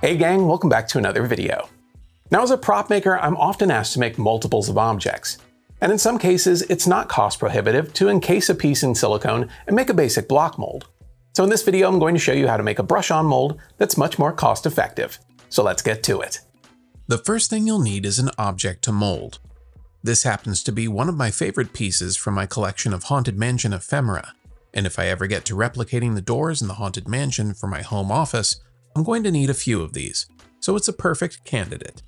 Hey gang, welcome back to another video. Now as a prop maker, I'm often asked to make multiples of objects. And in some cases, it's not cost prohibitive to encase a piece in silicone and make a basic block mold. So in this video, I'm going to show you how to make a brush-on mold that's much more cost effective. So let's get to it. The first thing you'll need is an object to mold. This happens to be one of my favorite pieces from my collection of Haunted Mansion ephemera. And if I ever get to replicating the doors in the Haunted Mansion for my home office, I'm going to need a few of these, so it's a perfect candidate.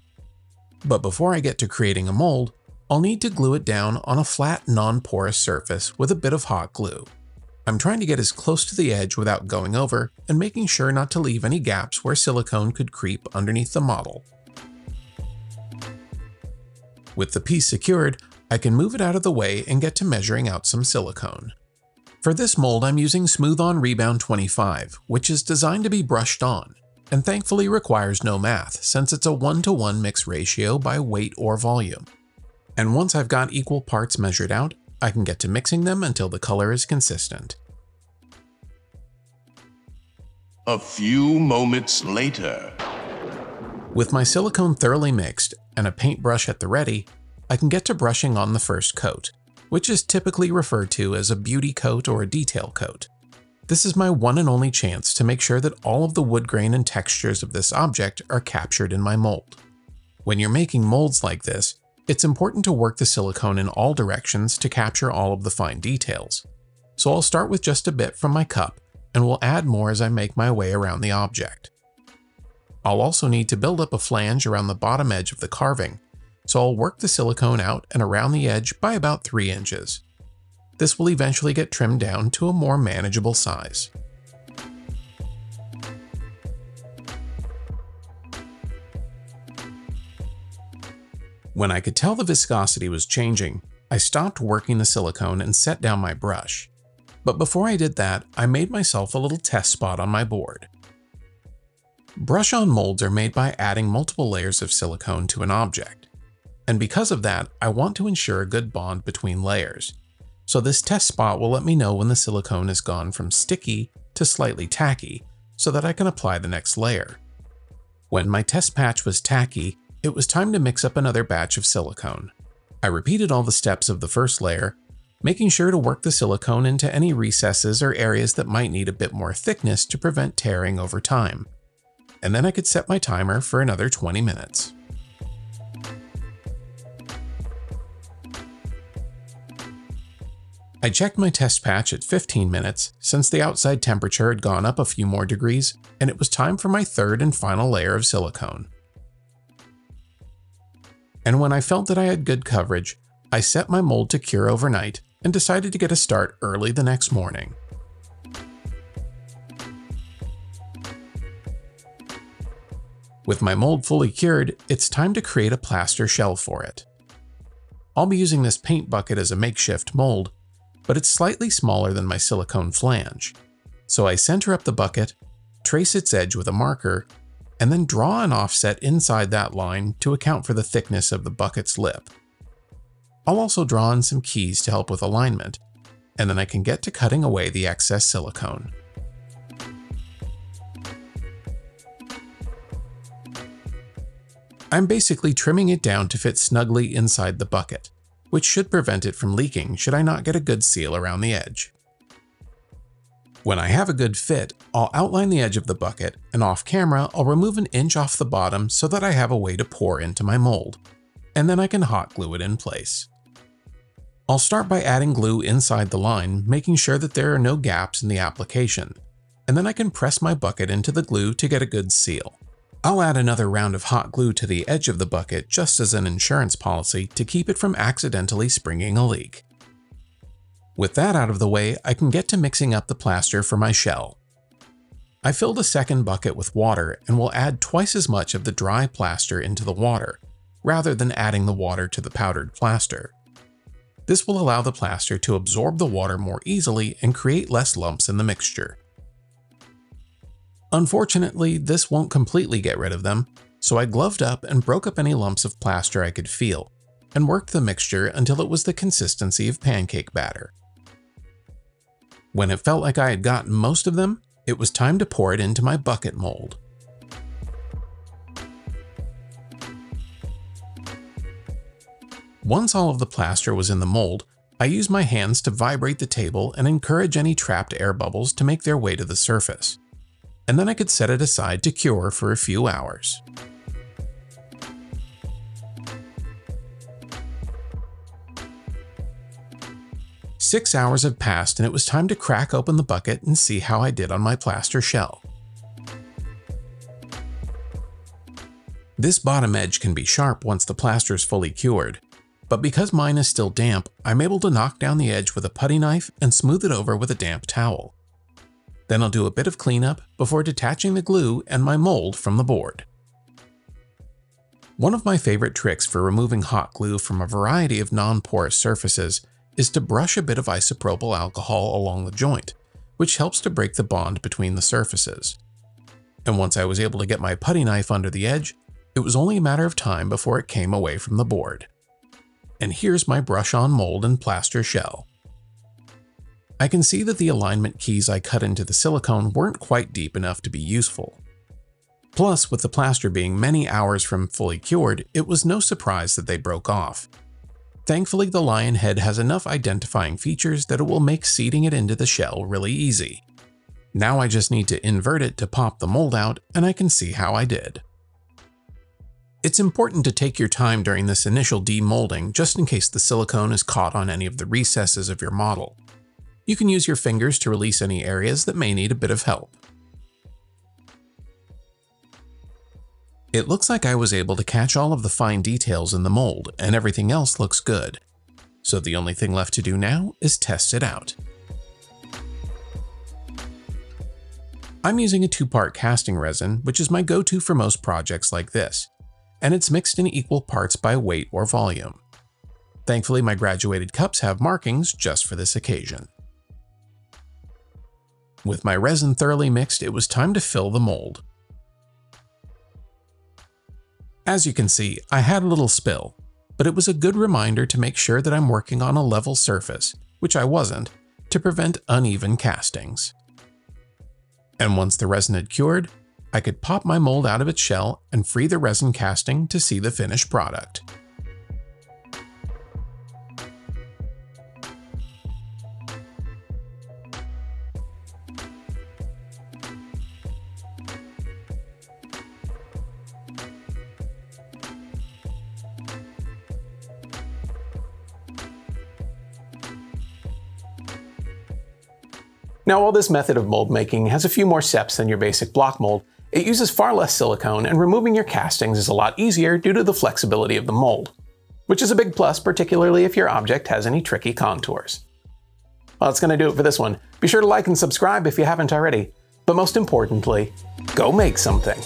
But before I get to creating a mold, I'll need to glue it down on a flat, non-porous surface with a bit of hot glue. I'm trying to get as close to the edge without going over and making sure not to leave any gaps where silicone could creep underneath the model. With the piece secured, I can move it out of the way and get to measuring out some silicone. For this mold, I'm using Smooth On Rebound 25, which is designed to be brushed on, and thankfully requires no math since it's a 1-to-1 mix ratio by weight or volume. And once I've got equal parts measured out, I can get to mixing them until the color is consistent. A few moments later. With my silicone thoroughly mixed and a paintbrush at the ready, I can get to brushing on the first coat, which is typically referred to as a beauty coat or a detail coat. This is my one and only chance to make sure that all of the wood grain and textures of this object are captured in my mold. When you're making molds like this, it's important to work the silicone in all directions to capture all of the fine details. So I'll start with just a bit from my cup, and will add more as I make my way around the object. I'll also need to build up a flange around the bottom edge of the carving, so I'll work the silicone out and around the edge by about 3 inches. This will eventually get trimmed down to a more manageable size. When I could tell the viscosity was changing, I stopped working the silicone and set down my brush. But before I did that, I made myself a little test spot on my board. Brush-on molds are made by adding multiple layers of silicone to an object. And because of that, I want to ensure a good bond between layers. So this test spot will let me know when the silicone has gone from sticky to slightly tacky, so that I can apply the next layer. When my test patch was tacky, it was time to mix up another batch of silicone. I repeated all the steps of the first layer, making sure to work the silicone into any recesses or areas that might need a bit more thickness to prevent tearing over time. And then I could set my timer for another 20 minutes. I checked my test patch at 15 minutes since the outside temperature had gone up a few more degrees, and it was time for my third and final layer of silicone. And when I felt that I had good coverage, I set my mold to cure overnight and decided to get a start early the next morning. With my mold fully cured, it's time to create a plaster shell for it. I'll be using this paint bucket as a makeshift mold, but it's slightly smaller than my silicone flange. So I center up the bucket, trace its edge with a marker, and then draw an offset inside that line to account for the thickness of the bucket's lip. I'll also draw in some keys to help with alignment, and then I can get to cutting away the excess silicone. I'm basically trimming it down to fit snugly inside the bucket, which should prevent it from leaking should I not get a good seal around the edge. When I have a good fit, I'll outline the edge of the bucket, and off camera I'll remove an inch off the bottom so that I have a way to pour into my mold, and then I can hot glue it in place. I'll start by adding glue inside the line, making sure that there are no gaps in the application, and then I can press my bucket into the glue to get a good seal. I'll add another round of hot glue to the edge of the bucket just as an insurance policy to keep it from accidentally springing a leak. With that out of the way, I can get to mixing up the plaster for my shell. I filled a second bucket with water and will add twice as much of the dry plaster into the water, rather than adding the water to the powdered plaster. This will allow the plaster to absorb the water more easily and create less lumps in the mixture. Unfortunately, this won't completely get rid of them, so I gloved up and broke up any lumps of plaster I could feel, and worked the mixture until it was the consistency of pancake batter. When it felt like I had gotten most of them, it was time to pour it into my bucket mold. Once all of the plaster was in the mold, I used my hands to vibrate the table and encourage any trapped air bubbles to make their way to the surface. And then I could set it aside to cure for a few hours. Six hours had passed and it was time to crack open the bucket and see how I did on my plaster shell. This bottom edge can be sharp once the plaster is fully cured, but because mine is still damp, I'm able to knock down the edge with a putty knife and smooth it over with a damp towel. Then I'll do a bit of cleanup before detaching the glue and my mold from the board. One of my favorite tricks for removing hot glue from a variety of non-porous surfaces is to brush a bit of isopropyl alcohol along the joint, which helps to break the bond between the surfaces. And once I was able to get my putty knife under the edge, it was only a matter of time before it came away from the board. And here's my brush-on mold and plaster shell. I can see that the alignment keys I cut into the silicone weren't quite deep enough to be useful. Plus, with the plaster being many hours from fully cured, it was no surprise that they broke off. Thankfully, the lion head has enough identifying features that it will make seating it into the shell really easy. Now I just need to invert it to pop the mold out, and I can see how I did. It's important to take your time during this initial demolding just in case the silicone is caught on any of the recesses of your model. You can use your fingers to release any areas that may need a bit of help. It looks like I was able to catch all of the fine details in the mold, and everything else looks good. So the only thing left to do now is test it out. I'm using a 2-part casting resin, which is my go-to for most projects like this, and it's mixed in equal parts by weight or volume. Thankfully, my graduated cups have markings just for this occasion. With my resin thoroughly mixed, it was time to fill the mold. As you can see, I had a little spill, but it was a good reminder to make sure that I'm working on a level surface, which I wasn't, to prevent uneven castings. And once the resin had cured, I could pop my mold out of its shell and free the resin casting to see the finished product. Now, while this method of mold making has a few more steps than your basic block mold, it uses far less silicone, and removing your castings is a lot easier due to the flexibility of the mold, which is a big plus, particularly if your object has any tricky contours. Well, that's going to do it for this one. Be sure to like and subscribe if you haven't already, but most importantly, go make something.